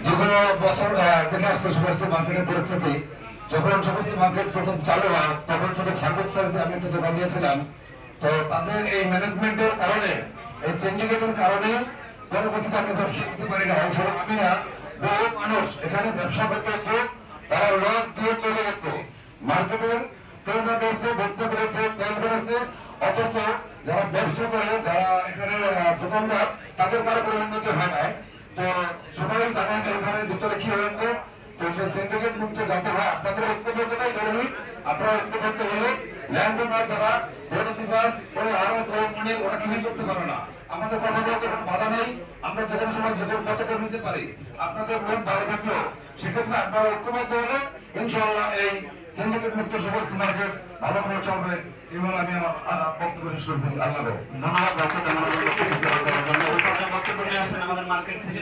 দীর্ঘ বছর দেখে আসছে সমস্ত মার্কেটের পরিস্থিতি। যখন সমস্ত মার্কেট প্রথম চালু হয় তখন শুধু সার্ভিস সার্ভিস আমি একটা দোকান দিয়েছিলাম। তো তাদের এই ম্যানেজমেন্টের কারণে, এই সিন্ডিকেটের কারণে পরবর্তীতে আমি ব্যবসা করতে পারি না। আমি না, বহু মানুষ এখানে ব্যবসা করতেছে, তারা লস দিয়ে চলে গেছে। মার্কেটের প্রেরণা পেয়েছে, দেখতে পেরেছে, সেল করেছে, অথচ যারা ব্যবসা করে, যারা এখানে দোকানদার, তাদের কারো কোনো উন্নতি হয় না। তো সবাই জানেন এখানে ভিতরে কি হয়েছে। তো সেই সিন্ডিকেট মুক্ত যাতে হয়, আপনাদের ঐক্যবদ্ধতাই জরুরি। আপনারা ঐক্যবদ্ধ হলে ল্যান্ড ওনার যারা দুর্নীতিবাজ ওই আরস ও মনির ওরা কিছুই করতে পারে না। আমাদের কথা বলতে কোনো বাধা নেই, আমরা যে কোনো সময় যে কোনো পথে নিতে পারি। আপনাদের মন ভালো থাকলো, সেক্ষেত্রে আপনারা ঐক্যবদ্ধ হলে ইনশাআল্লাহ এই সিন্ডিকেট মুক্ত সমস্ত মার্কেট ভালো করে চলবে। এবার আমি আমার বক্তব্য শেষ করতেছি। আল্লাহ ধন্যবাদ। বক্তব্য নিয়ে আসেন আমাদের মার্কেট থেকে।